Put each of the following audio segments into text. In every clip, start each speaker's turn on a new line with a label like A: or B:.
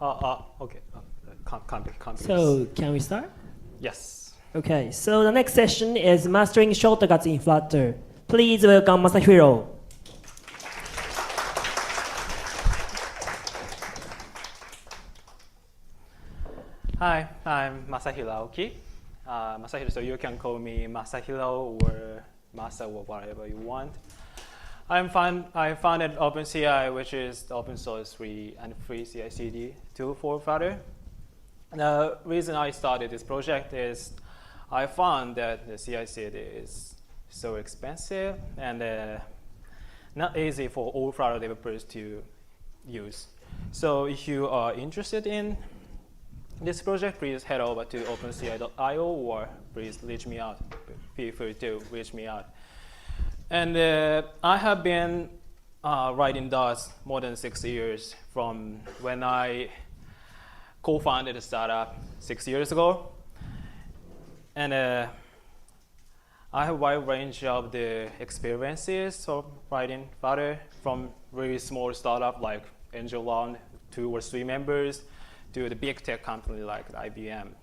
A: Okay. Can't
B: So can we start?
A: Yes.
B: Okay, so the next session is Mastering Shortcuts in Flutter. Please welcome Masahiro.
A: Hi, I'm Masahiro Aoki. Masahiro, so you can call me Masahiro or Masa or whatever you want. I founded OpenCI, which is the open source free and free CI/CD tool for Flutter. The reason I started this project is I found that the CI/CD is so expensive and not easy for all Flutter developers to use. So if you are interested in this project, please head over to openci.io or please reach me out. Feel free to reach me out. And I have been writing DOS more than 6 years from when I co-founded a startup 6 years ago. And I have a wide range of the experiences of writing Flutter, from very small startup like angel round, 2 or 3 members, to the big tech company like IBM.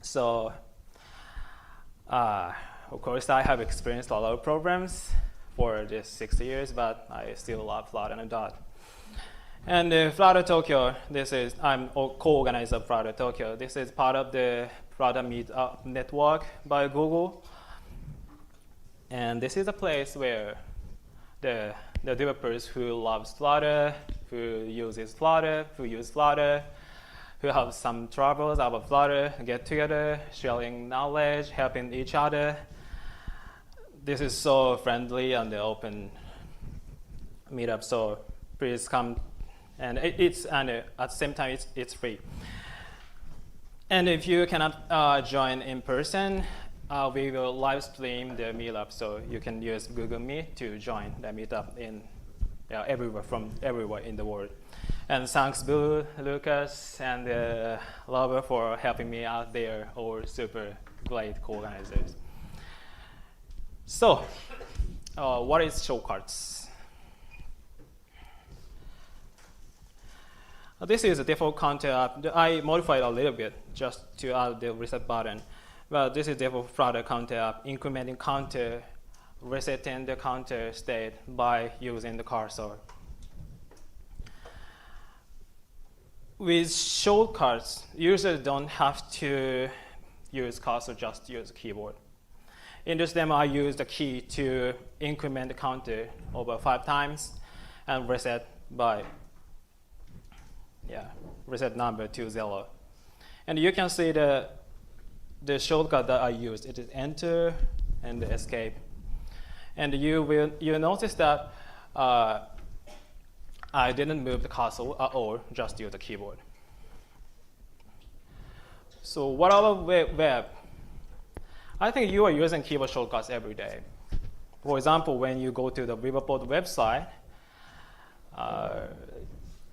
A: So, of course, I have experienced a lot of programs for this 6 years, but I still love Flutter and Dot. And Flutter Tokyo, I'm co-organizer of Flutter Tokyo. This is part of the Flutter Meetup network by Google. And this is a place where the developers who love Flutter, who use Flutter, who have some troubles about Flutter, get together, sharing knowledge, helping each other. This is so friendly and open meetup, so please come. And at the same time, it's free. And if you cannot join in person, we will live stream the meetup, so you can use Google Meet to join the meetup everywhere in the world. And thanks Boo, Lucas, and Lover for helping me out there, all super great co-organizers. So, what is shortcuts? This is a default counter app. I modified a little bit just to add the reset button. But this is default Flutter counter app, incrementing counter, resetting the counter state by using the cursor. With shortcuts, users don't have to use cursor, just use keyboard. In this demo, I used the key to increment the counter over 5 times and reset number to 0. And you can see the shortcut that I used. It is enter and escape. And you'll notice that I didn't move the cursor at all, just use the keyboard. So what about web? I think you are using keyboard shortcuts every day. For example, when you go to the Riverboat website,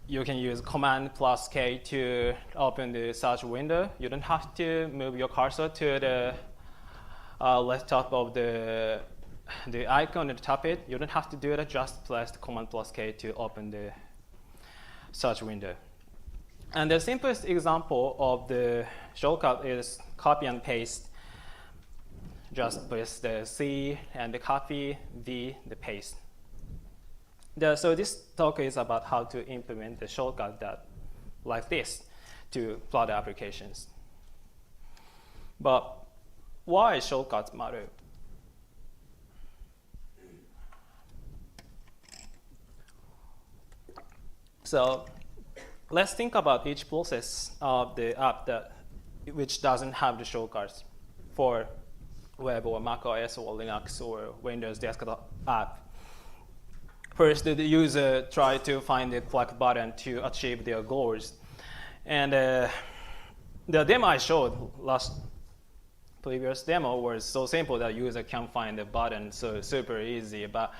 A: you can use Command plus K to open the search window. You don't have to move your cursor to the left top of the icon at the top it. You don't have to do it, just press the Command plus K to open the search window. And the simplest example of the shortcut is copy and paste. Just press the C and the copy, V, the paste. So this talk is about how to implement the shortcut like this to Flutter applications. But why shortcuts matter? So let's think about each process of the app which doesn't have the shortcuts for web or Mac OS or Linux or Windows desktop app. First, the user tries to find the correct button to achieve their goals. And the demo I showed previous demo was so simple that user can find the button, so super easy. But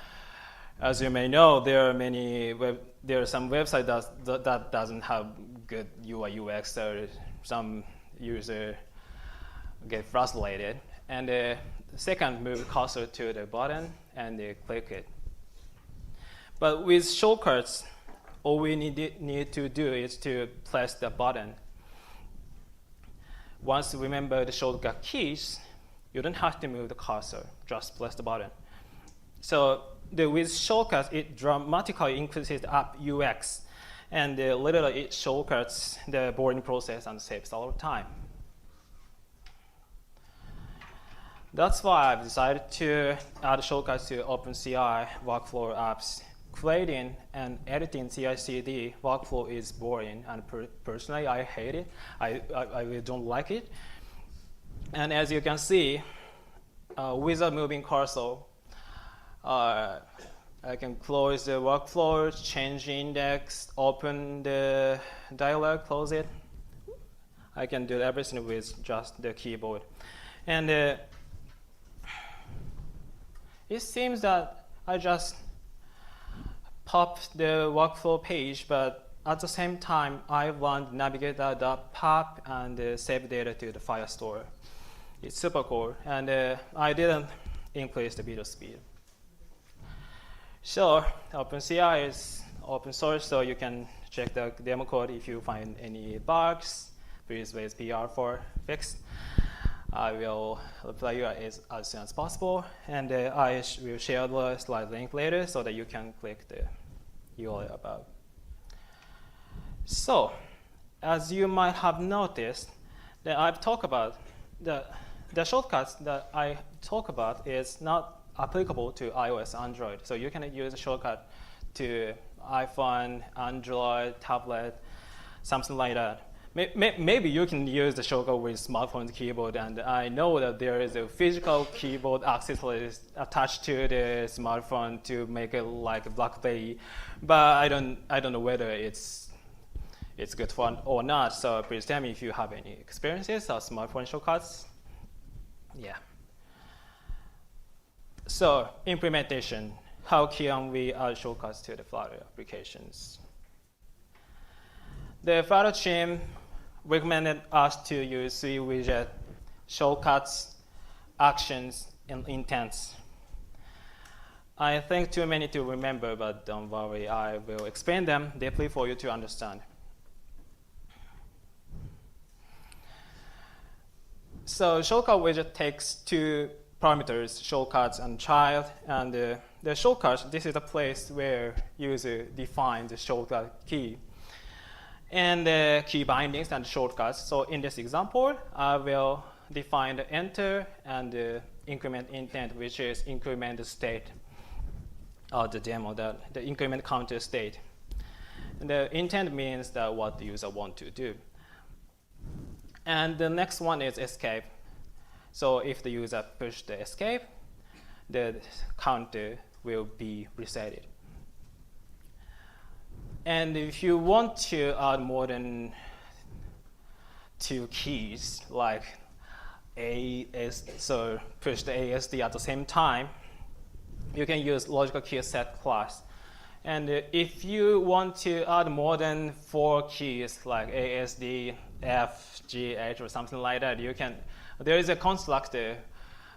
A: as you may know, there are some websites that doesn't have good UI UX, so some user get frustrated. And second, move cursor to the button and click it. But with shortcuts, all we need to do is to press the button. Once you remember the shortcut keys, you don't have to move the cursor, just press the button. So with shortcuts, it dramatically increases the app UX, and literally it shortcuts the boarding process and saves a lot of time. That's why I've decided to add shortcuts to OpenCI workflow apps. Creating and editing CI/CD workflow is boring, and personally, I hate it. I really don't like it. And as you can see, without moving cursor, I can close the workflow, change index, open the dialog, close it. I can do everything with just the keyboard. And it seems that I just pop the workflow page, but at the same time, I want navigator.pop and save data to the file store. It's super cool, and I didn't increase the video speed. So OpenCI is open source, so you can check the demo code if you find any bugs. Please wait PR for fix. I will reply you as soon as possible, and I will share the slide link later so that you can click the URL above. So, as you might have noticed, that I've talked about the shortcuts that I talk about is not applicable to iOS, Android. So you can use a shortcut to iPhone, Android, tablet, something like that. Maybe you can use the shortcut with smartphone keyboard, and I know that there is a physical keyboard accessory attached to the smartphone to make it like a BlackBerry, but I don't know whether it's good fun or not. So please tell me if you have any experiences of smartphone shortcuts. Yeah. So implementation, how can we add shortcuts to the Flutter applications? The Flutter team recommended us to use 3 widget shortcuts, actions, and intents. I think too many to remember, but don't worry, I will explain them deeply for you to understand. So shortcut widget takes 2 parameters, shortcuts and child, and the shortcuts, this is a place where user defines the shortcut key and the key bindings and shortcuts. So in this example, I will define the enter and the increment intent, which is increment the state of the demo, the increment counter state. And the intent means that what the user want to do. And the next one is escape. So if the user push the escape, the counter will be resetted. And if you want to add more than 2 keys, like so push the ASD at the same time, you can use logical key set class. And if you want to add more than 4 keys, like ASD, F, G, H, or something like that, you can. There is a constructor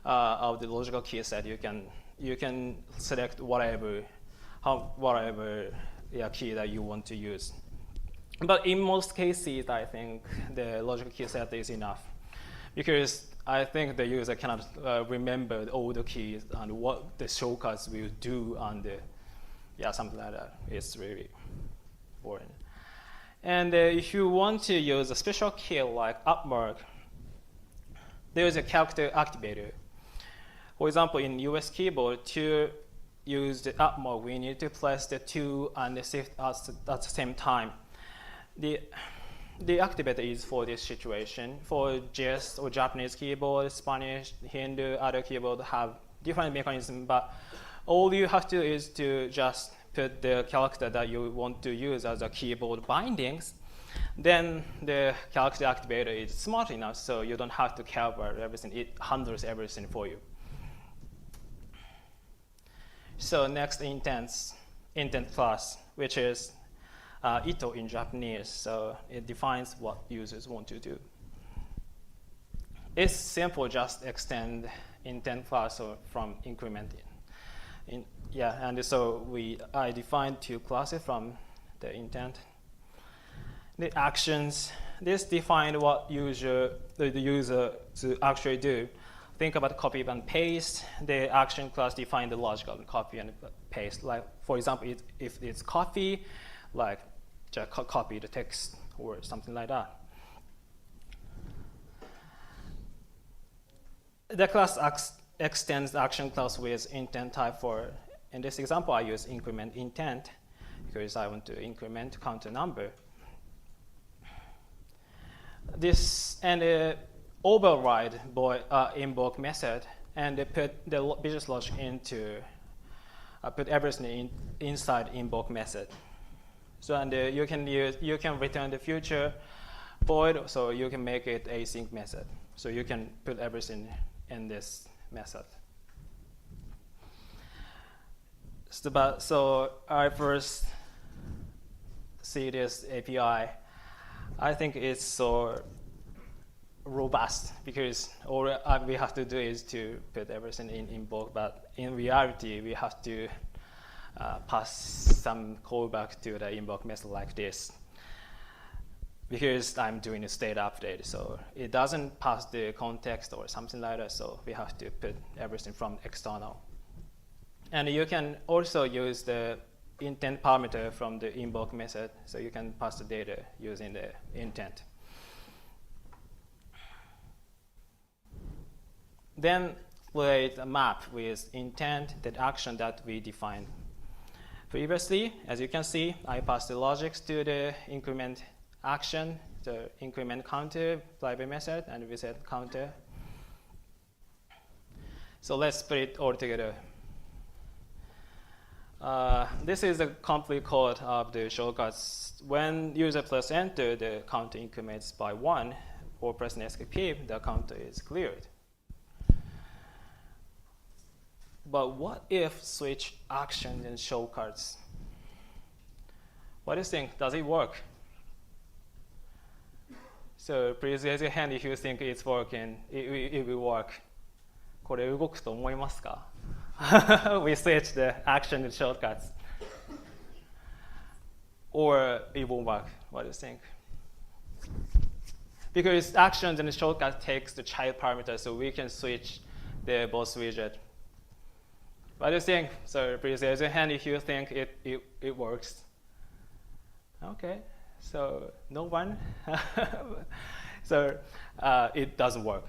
A: of the logical key set. You can select whatever key that you want to use. But in most cases, I think the logical key set is enough, because I think the user cannot remember all the keys and what the shortcuts will do, and something like that. It's really boring. And if you want to use a special key like upmark, there is a character activator. For example, in US keyboard, to use the upmark, we need to press the 2 and the shift at the same time. The activator is for this situation. For JS or Japanese keyboard, Spanish, Hindu, other keyboard have different mechanisms, but all you have to do is to just put the character that you want to use as a keyboard bindings. Then the character activator is smart enough, so you don't have to care about everything. It handles everything for you. So next, intent class, which is ito in Japanese. So it defines what users want to do. It's simple, just extend intent class from incrementing. And so I defined 2 classes from the intent. The actions, this defines what the user to actually do. Think about copy and paste. The action class defines the logical copy and paste. Like, for example, if it's copy, like just copy the text or something like that. The class extends the action class with intent type for, in this example, I use increment intent because I want to increment counter number. This and override invoke method and put the business logic into put everything inside invoke method. So and you can return the future void, so you can make it async method. So you can put everything in this method. So I first see this API. I think it's so robust because all we have to do is to put everything in invoke, but in reality we have to pass some callback to the invoke method like this because I'm doing a state update, so it doesn't pass the context or something like that, so we have to put everything from external. And you can also use the intent parameter from the invoke method, so you can pass the data using the intent. Then create a map with intent, that action that we defined previously. As you can see, I passed the logics to the increment action, the increment counter library method, and we set counter. So let's put it all together. This is the complete code of the shortcuts. When user press enter, the counter increments by 1, or press escape, the counter is cleared. But what if switch actions and shortcuts? What do you think? Does it work? So please raise your hand if you think it's working. It will work. これ動くと思いますか? We switch the action and shortcuts. Or it won't work. What do you think? Because actions and shortcuts takes the child parameter, so we can switch the both widget. What do you think? So please raise your hand if you think it works. Okay, so no one. So it doesn't work.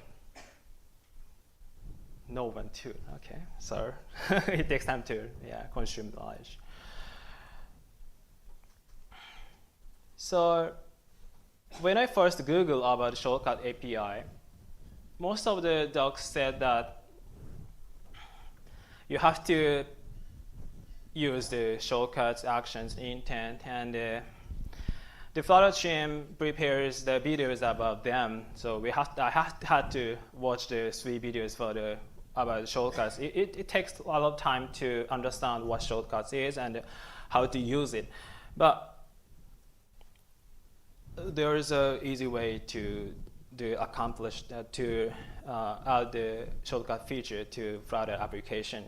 A: No one too. Okay, so it takes time to consume knowledge. So when I first Googled about shortcut API, most of the docs said that you have to use the shortcuts, actions, intent, and the Flutter team prepares the videos about them. So I had to watch the 3 videos for about shortcuts. It takes a lot of time to understand what shortcuts is and how to use it. But there is an easy way to accomplish that, to add the shortcut feature to Flutter application.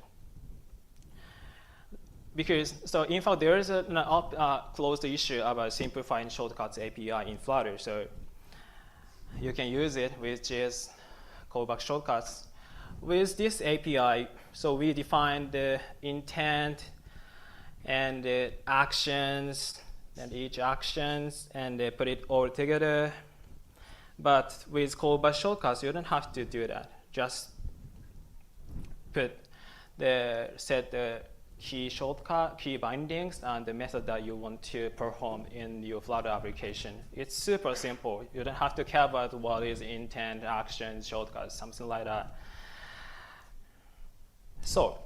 A: Because, so in fact, there is a closed issue about simplifying shortcuts API in Flutter. So you can use it with JS callback shortcuts. With this API, so we define the intent and the actions and each actions and put it all together. But with callback shortcuts, you don't have to do that. Just set the key shortcut, key bindings, and the method that you want to perform in your Flutter application. It's super simple. You don't have to care about what is intent, action, shortcuts, something like that. So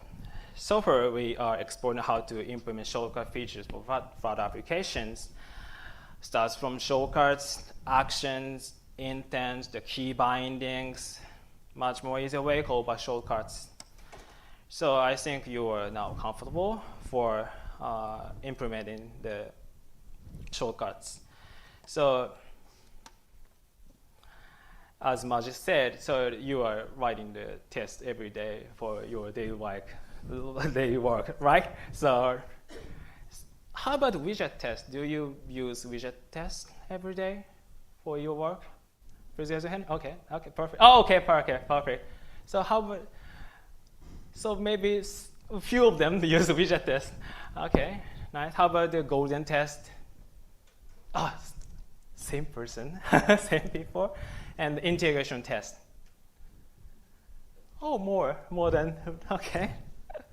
A: far we are exploring how to implement shortcut features for Flutter applications. Starts from shortcuts, actions, intents, the key bindings, much more easier way called by shortcuts. So I think you are now comfortable for implementing the shortcuts. So as Maji said, so you are writing the test every day for your daily work, right? So how about widget test? Do you use widget test every day for your work? Please raise your hand. Okay, perfect. Oh, okay, perfect. So how about, so maybe a few of them use the widget test. Okay, nice. How about the golden test? Oh, same person, same people. And the integration test. Oh, more than, okay.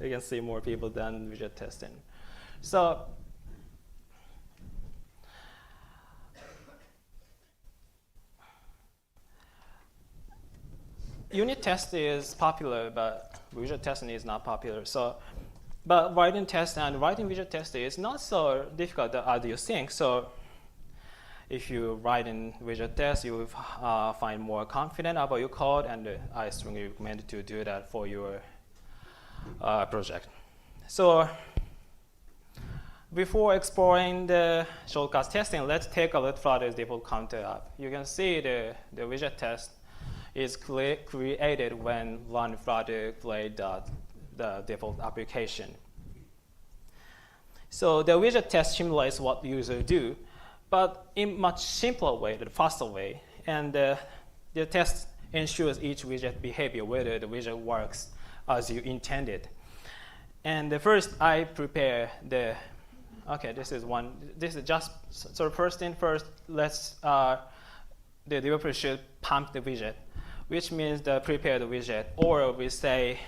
A: You can see more people than widget testing. So, unit test is popular, but widget testing is not popular. So, but writing test and writing widget test is not so difficult as you think. So, if you write in widget test, you will find more confident about your code, and I strongly recommend to do that for your project. So, before exploring the shortcuts testing, let's take a look at Flutter's default counter app. You can see the widget test is created when run Flutter create the default application. So the widget test simulates what users do, but in much simpler way, the faster way. And the test ensures each widget behavior, whether the widget works as you intended. And first, I prepare the, okay, this is just, so first thing first, let's, the developer should pump the widget, which means prepare the widget, or we say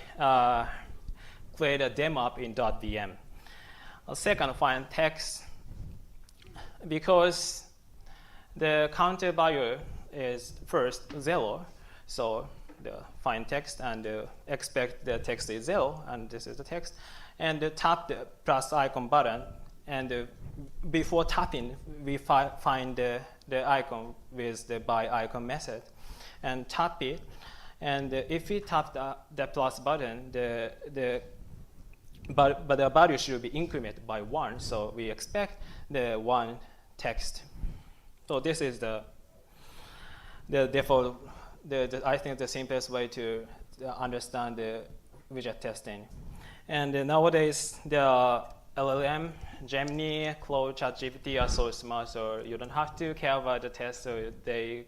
A: create a demo app in .vm. Second, find text, because the counter value is first 0, so the find text and expect the text is 0, and this is the text, and tap the plus icon button, and before tapping, we find the icon with the by icon method, and tap it, and if we tap the plus button, but the value should be incremented by 1, so we expect the 1 text. So this is the default, I think the simplest way to understand the widget testing. And nowadays, the LLM, Gemini, Claude, ChatGPT are so smart, so you don't have to care about the test, so they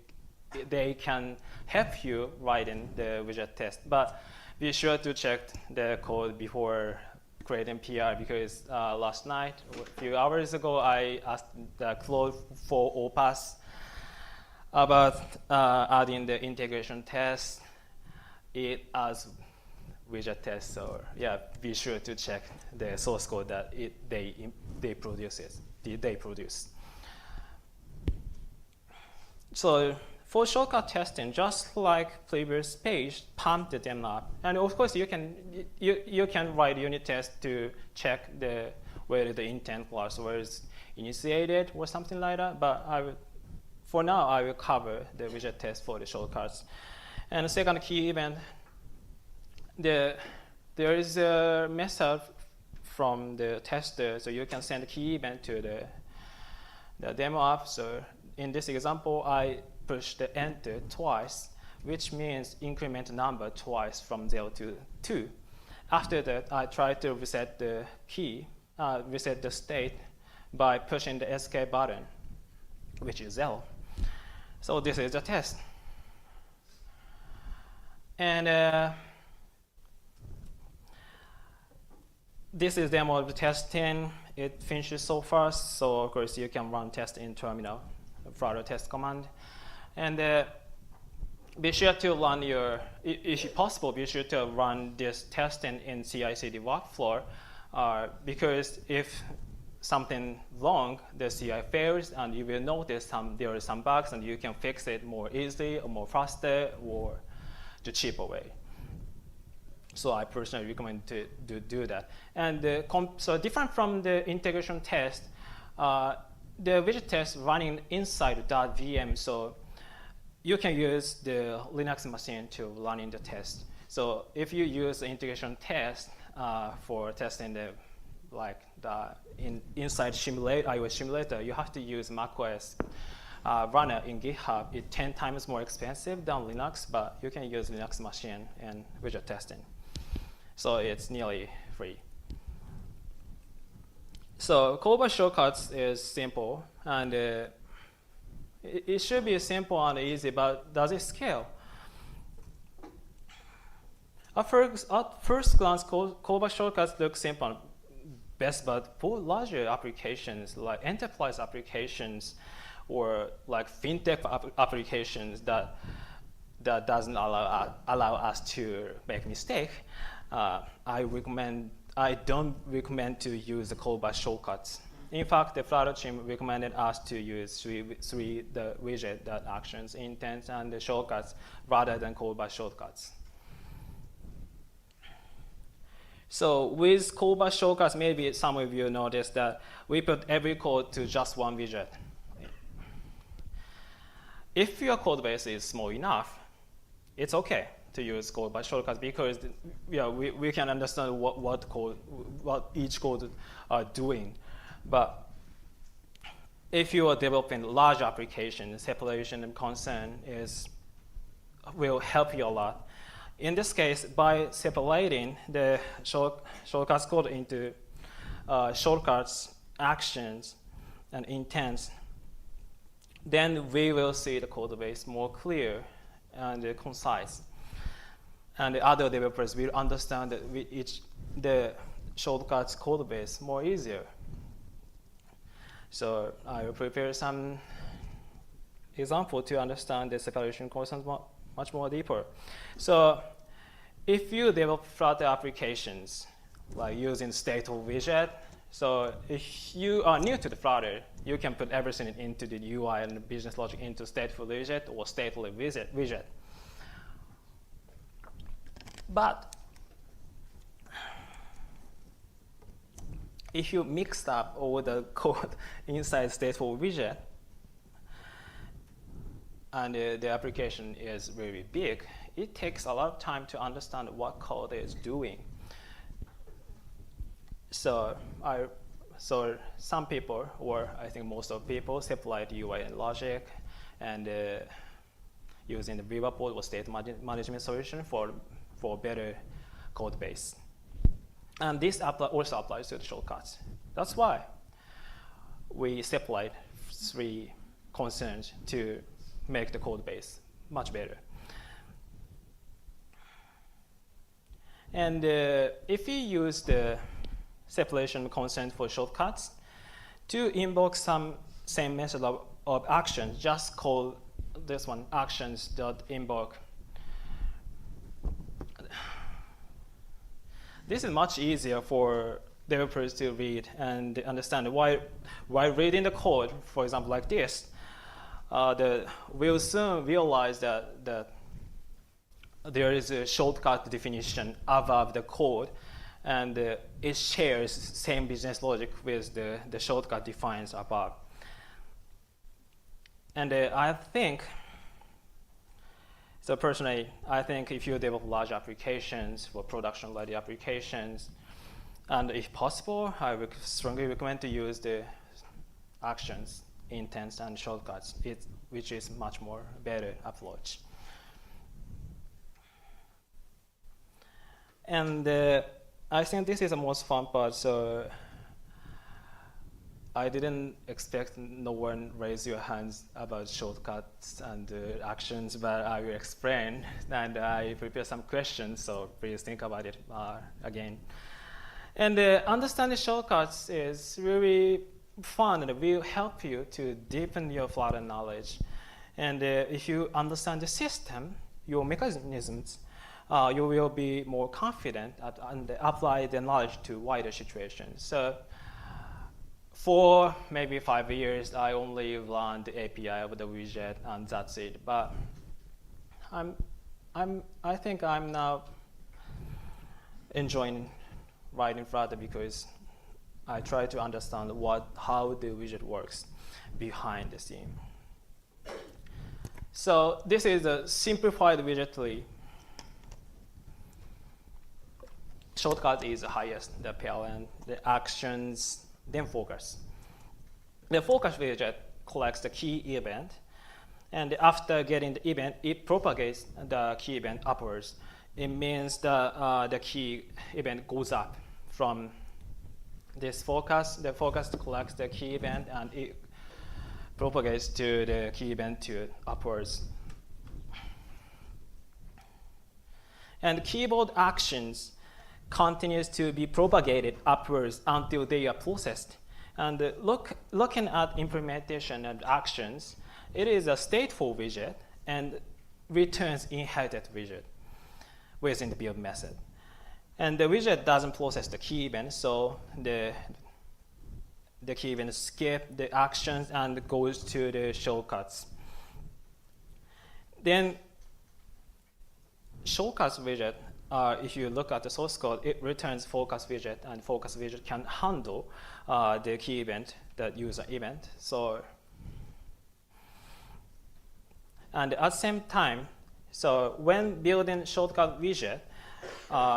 A: can help you writing the widget test. But be sure to check the code before creating PR, because last night, a few hours ago, I asked the Claude for Opus about adding the integration test as widget test. So yeah, be sure to check the source code that they produce. So for shortcut testing, just like previous page, pump the demo app, and of course you can write unit test to check whether the intent class was initiated or something like that. But for now, I will cover the widget test for the shortcuts. And the second key event, there is a method from the tester, so you can send a key event to the demo app. So in this example, I push the enter twice, which means increment number twice from 0 to 2. After that, I try to reset the key, reset the state by pushing the escape button, which is 0. So this is the test. And this is demo of the testing. It finishes so fast, so of course you can run test in terminal, Flutter test command. And be sure to run if possible, be sure to run this testing in CI/CD workflow, because if something wrong, the CI fails, and you will notice there are some bugs, and you can fix it more easily, or more faster, or the cheaper way. So I personally recommend to do that. And so different from the integration test, the widget test running inside .vm, so you can use the Linux machine to run in the test. So if you use the integration test for testing inside iOS simulator, you have to use macOS runner in GitHub. It's 10 times more expensive than Linux, but you can use Linux machine and widget testing. So it's nearly free. So code by shortcuts is simple, and it should be simple and easy, but does it scale? At first glance, code by shortcuts look simple and best, but for larger applications like enterprise applications or like fintech applications that doesn't allow us to make mistake, I don't recommend to use the code by shortcuts. In fact, the Flutter team recommended us to use the widget that actions, intents, and the shortcuts rather than code by shortcuts. So with code by shortcuts, maybe some of you noticed that we put every code to just one widget. If your code base is small enough, it's okay to use code by shortcuts because we can understand what each code are doing. But if you are developing large applications, separation and concern will help you a lot. In this case, by separating the shortcuts code into shortcuts, actions, and intents, then we will see the code base more clear and concise. And the other developers will understand the shortcuts code base more easier. So I will prepare some example to understand the separation concerns much more deeper. So if you develop Flutter applications like using stateful widget, so if you are new to the Flutter, you can put everything into the UI and the business logic into stateful widget or stateful widget. But if you mix up all the code inside stateful widget, and the application is very big, it takes a lot of time to understand what code is doing. So some people, or I think most of people, separate UI and logic, and using the Viva Pod or state management solution for better code base. And this also applies to the shortcuts. That's why we separate three concerns to make the code base much better. And if you use the separation concern for shortcuts, to invoke some same method of actions, just call this one actions.invoke. This is much easier for developers to read and understand. Why reading the code, for example, like this, we'll soon realize that there is a shortcut definition above the code, and it shares same business logic with the shortcut defines above. And I think, so personally, I think if you develop large applications for production-ready applications, and if possible, I would strongly recommend to use the actions, intents, and shortcuts, which is much more better approach. And I think this is the most fun part, so I didn't expect no one raise your hands about shortcuts and actions, but I will explain, and I prepared some questions, so please think about it again. And understanding shortcuts is really fun and will help you to deepen your Flutter knowledge. And if you understand the system, your mechanisms, you will be more confident and apply the knowledge to wider situations. So for maybe 5 years, I only learned the API of the widget, and that's it. But I think I'm now enjoying writing Flutter because I try to understand how the widget works behind the scene. So this is a simplified widget tree. Shortcut is the highest, the PLN, the actions, then focus. The focus widget collects the key event, and after getting the event, it propagates the key event upwards. It means the key event goes up from this focus, the focus collects the key event and it propagates to the key event to upwards. And keyboard actions continues to be propagated upwards until they are processed. And looking at implementation and actions, it is a stateful widget and returns inherited widget within the build method. And the widget doesn't process the key event, so the key event skips the actions and goes to the shortcuts. Then shortcuts widget, if you look at the source code, it returns focus widget, and focus widget can handle the key event, the user event. So, and at the same time, so when building shortcut widget,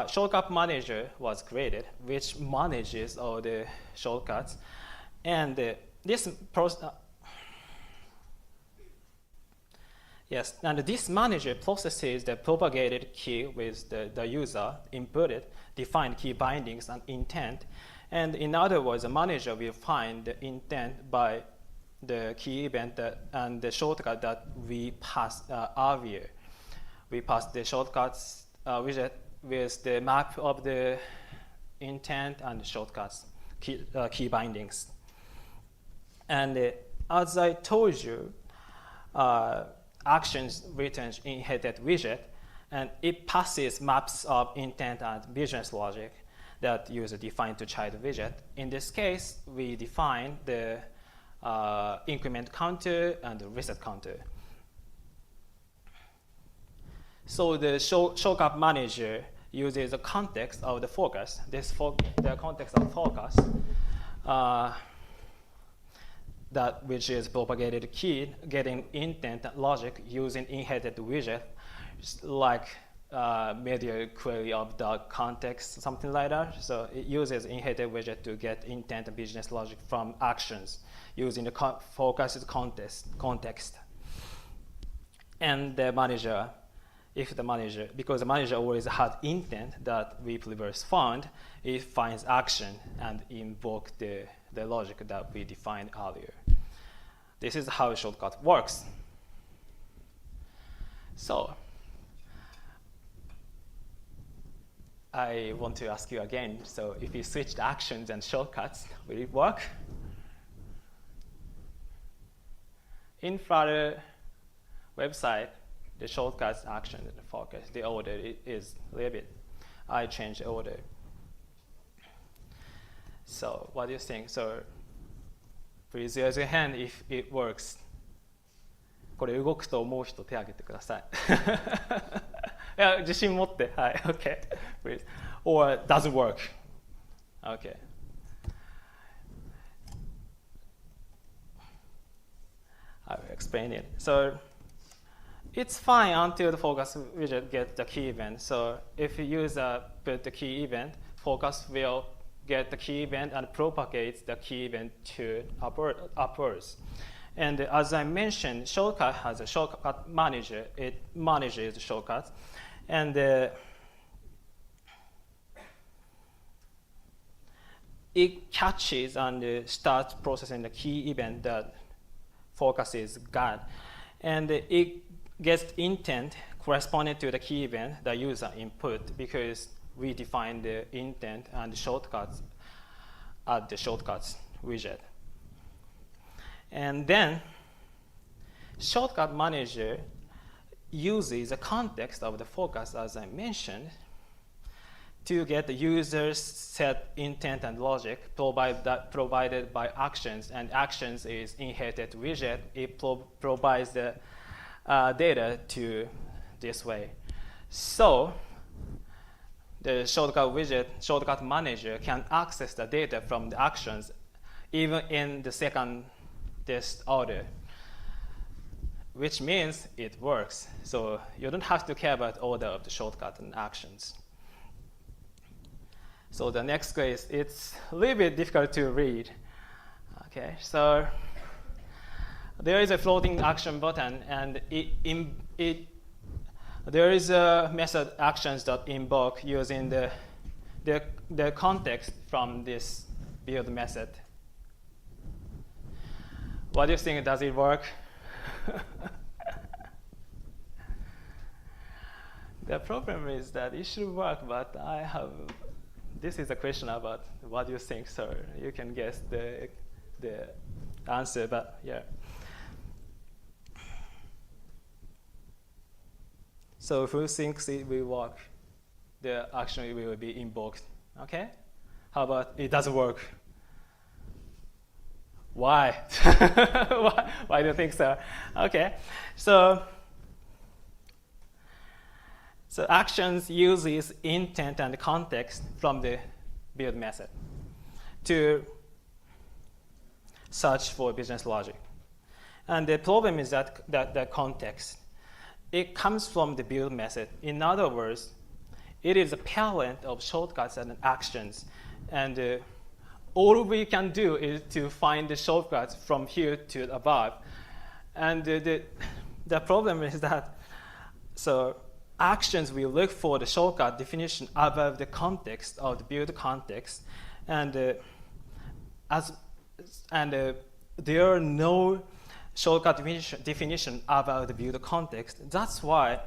A: shortcut manager was created, which manages all the shortcuts, and this manager processes the propagated key with the user inputted, defined key bindings and intent, and in other words, the manager will find the intent by the key event and the shortcut that we passed earlier. We passed the shortcuts widget with the map of the intent and the shortcuts, key bindings. And as I told you, actions returns inherited widget, and it passes maps of intent and business logic that user defined to child widget. In this case, we define the increment counter and the reset counter. So the shortcut manager uses the context of the focus, the context of focus, that which is propagated key, getting intent logic using inherited widget, like media query of the context, something like that. So it uses inherited widget to get intent and business logic from actions using the focused context. And the manager, because the manager always had intent that we previously found, it finds action and invoke the logic that we defined earlier. This is how shortcut works. So I want to ask you again, so if you switch the actions and shortcuts, will it work? In Flutter website, the shortcuts, action, and the focus, the order is a little bit. I changed the order. So what do you think? So please raise your hand if it works. これ動くと思う人手挙げてください。いや、自信持って。はい、OK. Please. Or doesn't work. OK. I will explain it. So it's fine until the focus widget gets the key event. So if you use put the key event, focus will get the key event and propagates the key event to upwards. And as I mentioned, shortcut has a shortcut manager. It manages the shortcuts. And it catches and starts processing the key event that focuses got. And it gets intent corresponding to the key event the user input, because we define the intent and the shortcuts at the shortcuts widget. And then shortcut manager uses the context of the focus, as I mentioned, to get the user's set intent and logic provided by actions, and actions is inherited widget. It provides the data to this way. So the shortcut widget, shortcut manager can access the data from the actions even in the second test order, which means it works. So you don't have to care about order of the shortcut and actions. So the next case, it's a little bit difficult to read. Okay, so there is a floating action button, and there is a method actions that invoke using the context from this build method. What do you think? Does it work? The problem is that it should work, but this is a question about what you think, so you can guess the answer, but yeah. So if you think it will work, the action will be invoked, okay? How about it doesn't work? Why? Why do you think so? Okay, so actions uses intent and context from the build method to search for business logic. And the problem is that the context, it comes from the build method. In other words, it is a parent of shortcuts and actions. And all we can do is to find the shortcuts from here to above. And the problem is that, so actions will look for the shortcut definition above the context of the build context. And there are no shortcut definition about the build context. That's why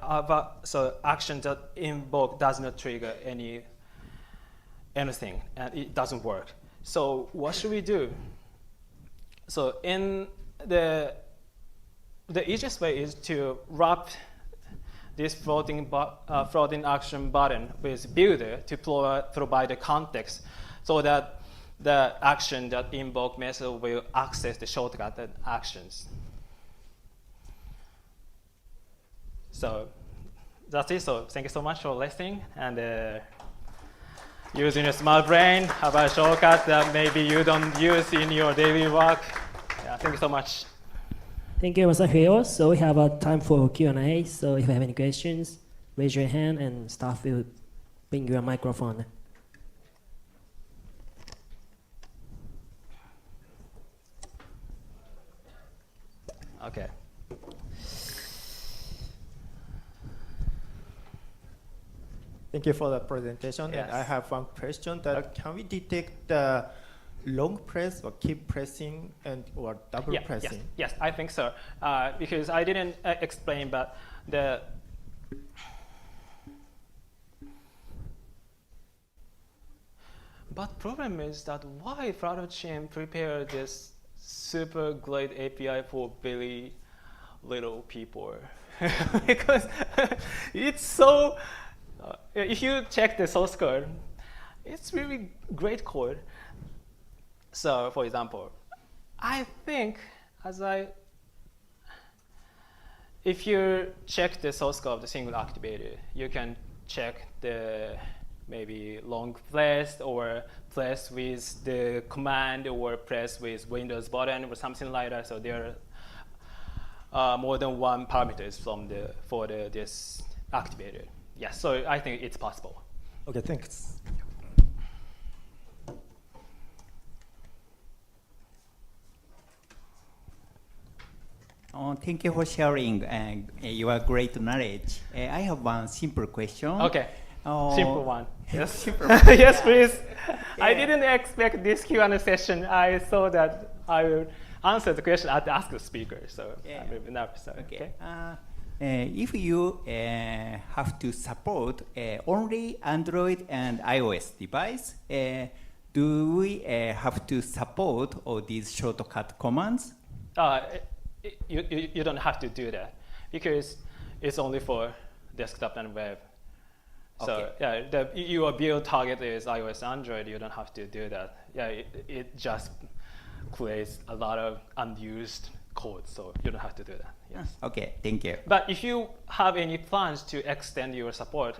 A: action that invoke does not trigger anything, and it doesn't work. So what should we do? So in the easiest way is to wrap this floating action button with builder to provide the context, so that the action that invoke method will access the shortcut and actions. So that's it. So thank you so much for listening, and using a smart brain about a shortcut that maybe you don't use in your daily work. Yeah, thank you so much.
B: Thank you, Masahiro. So we have time for Q&A. So if you have any questions, raise your hand and staff will bring you a microphone.
A: Okay.
C: Thank you for the presentation.
A: Yes.
C: And I have one question that can we detect the long press or keep pressing or double pressing?
A: Yes, I think so. Because I didn't explain, but problem is that why Flutter team prepared this super great API for very little people? Because it's so. If you check the source code, it's really great code. So, for example, I think if you check the source code of the single activator, you can check the maybe long press or press with the command or press with Windows button or something like that. So there are more than one parameters for this activator. Yes, so I think it's possible.
C: Okay, thanks.
D: Thank you for sharing your great knowledge. I have one simple question.
A: Okay, simple one. Yes,
D: simple.
A: Yes, please.
D: Yeah.
A: I didn't expect this Q&A session. I thought that I would answer the question at the Ask the Speaker, so I'm a bit nervous. Okay.
D: If you have to support only Android and iOS device, do we have to support all these shortcut commands?
A: You don't have to do that because it's only for desktop and web. So yeah, your build target is iOS, Android. You don't have to do that. Yeah, it just creates a lot of unused code, so you don't have to do that. Yes.
D: Okay, thank you.
A: But if you have any plans to extend your support,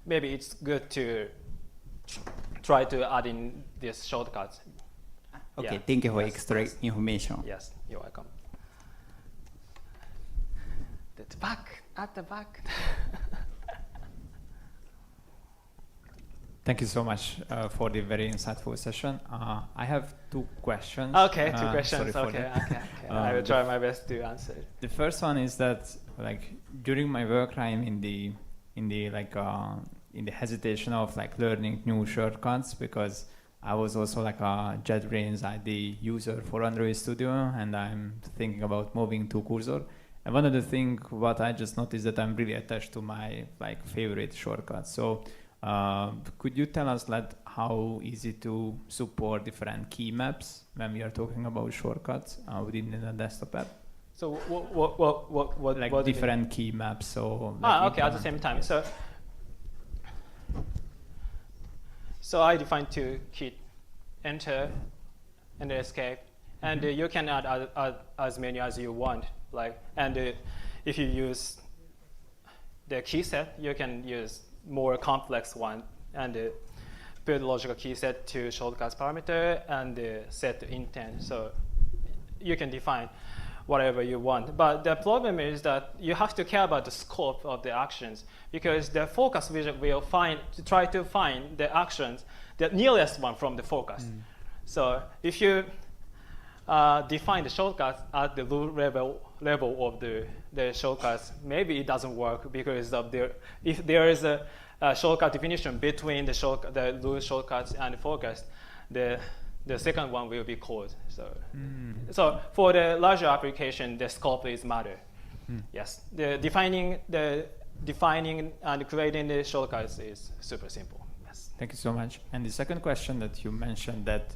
A: maybe it's good to try to add in these shortcuts.
D: Okay,
A: Yeah.
D: thank you for
A: Yes,
D: extra
A: yes.
D: information.
A: Yes, you're welcome. At the back.
E: Thank you so much for the very insightful session. I have two questions.
A: Okay, two questions.
E: Sorry for
A: Okay.
E: that.
A: I will try my best to answer.
E: The first one is that, like, during my work, I'm in the hesitation of like learning new shortcuts because I was also like a JetBrains ID user for Android Studio, and I'm thinking about moving to Cursor. And one of the things what I just noticed that I'm really attached to my like favorite shortcuts. So could you tell us like how easy to support different key maps when we are talking about shortcuts within the desktop app?
A: So what
E: Like
A: what do you mean?
E: different key maps. So like
A: Okay, at the same time. So I define two key, enter, and escape, and you can add as many as you want. Like, and if you use the key set, you can use more complex one and build logical key set to shortcuts parameter and set the intent. So you can define whatever you want. But the problem is that you have to care about the scope of the actions, because the focus widget will try to find the actions, the nearest one from the focus. So if you define the shortcuts at the root level of the shortcuts, maybe it doesn't work because of if there is a shortcut definition between the root shortcuts and the focus, the second one will be called. So for the larger application, the scope is matter. Yes, the defining and creating the shortcuts is super simple. Yes.
E: Thank you so much. And the second question that you mentioned that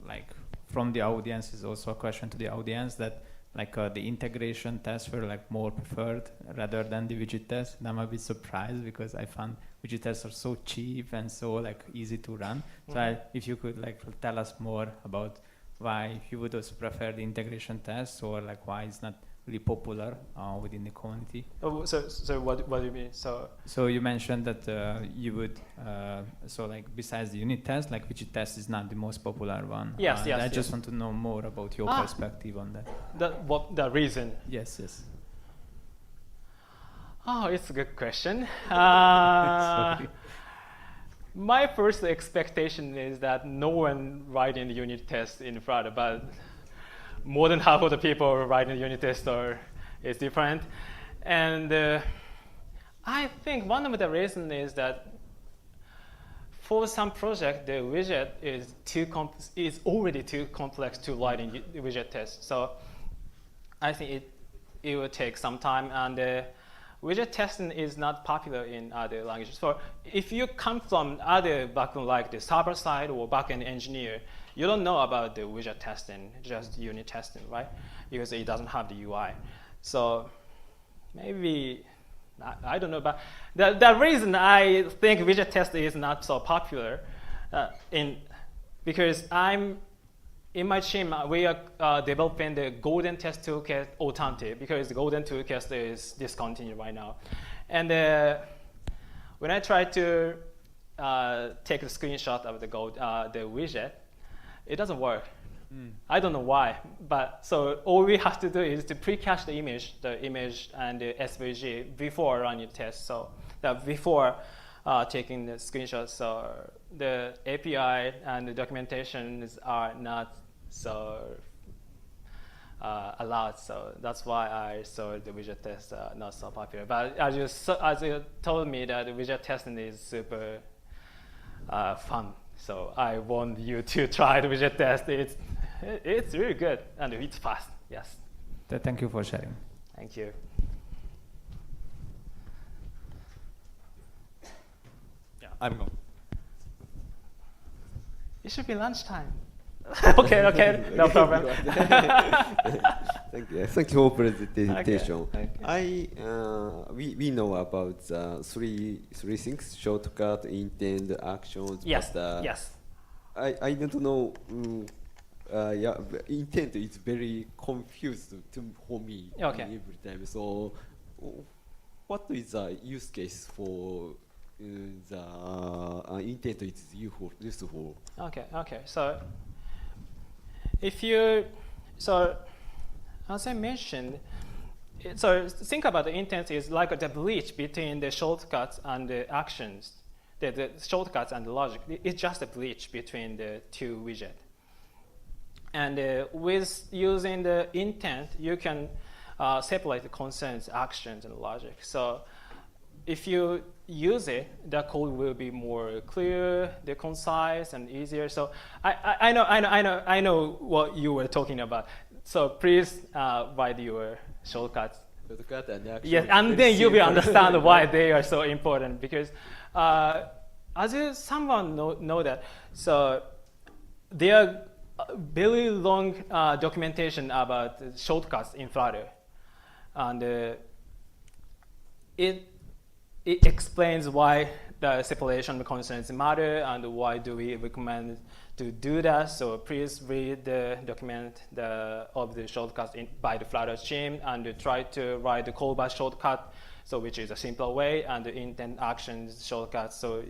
E: like from the audience is also a question to the audience that like the integration tests were like more preferred rather than the widget tests. And I'm a bit surprised because I found widget tests are so cheap and so like easy to run. So if you could like tell us more about why you would also prefer the integration tests, or like why it's not really popular within the community.
A: Oh, so what do you mean?
E: So you mentioned that you would so like besides the unit test, like widget test is not the most popular one.
A: Yes,
E: I just want to know more about your perspective on that.
A: The reason?
E: Yes.
A: Oh, it's a good question. My first expectation is that no one writing the unit test in Flutter, but more than half of the people writing the unit test is different. And I think one of the reasons is that for some project, the widget is already too complex to write in the widget test. So I think it will take some time, and widget testing is not popular in other languages. So if you come from other background like the server side or backend engineer, you don't know about the widget testing, just unit testing, right? Because it doesn't have the UI. So maybe, I don't know, but the reason I think widget testing is not so popular because in my team, we are developing the golden test toolkit alternative because the golden toolkit is discontinued right now. And when I try to take a screenshot of the widget, it doesn't work. I don't know why, but so all we have to do is to pre-cache the image and the SVG before running the test. So that before taking the screenshots, so the API and the documentations are not so allowed. So that's why I saw the widget test not so popular. But as you told me that the widget testing is super fun. So I want you to try the widget test. It's really good and it's fast. Yes.
E: Thank you for sharing.
A: Thank you.
F: Yeah, I'm going.
A: It should be lunchtime. okay, no problem.
G: Thank you. Thank you for presentation.
A: Okay.
G: We know about three things: shortcut, intent, actions.
A: Yes.
G: But,
A: yes.
G: I don't know. Intent is very confused for me every time. So, what is the use case for the intent is useful?
A: Okay. So as I mentioned, so think about the intent is like the bridge between the shortcuts and the actions. The shortcuts and the logic, it's just a bridge between the two widgets. And with using the intent, you can separate the concerns, actions, and logic. So if you use it, the code will be more clear, the concise and easier. So I know what you were talking about. So please write your shortcuts.
G: Shortcut and actually
A: Yes, and then you will understand why they are so important. Because as you someone know that, so there are very long documentation about shortcuts in Flutter, and it explains why the separation constraints matter and why do we recommend to do that. So please read the document of the shortcuts by the Flutter team and try to write the callback shortcut, so which is a simpler way, and the intent actions shortcuts. So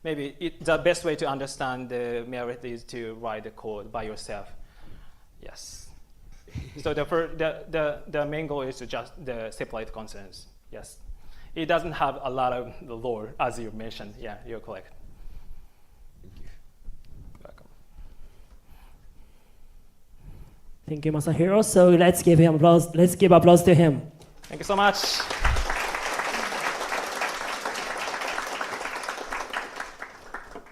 A: maybe the best way to understand the merit is to write the code by yourself. Yes. So the main goal is to just separate concerns. Yes. It doesn't have a lot of the lore, as you mentioned. Yeah, you're correct.
G: Thank you.
A: Welcome.
B: Thank you, Masahiro. So let's give him applause. Let's give applause to him.
A: Thank you so much.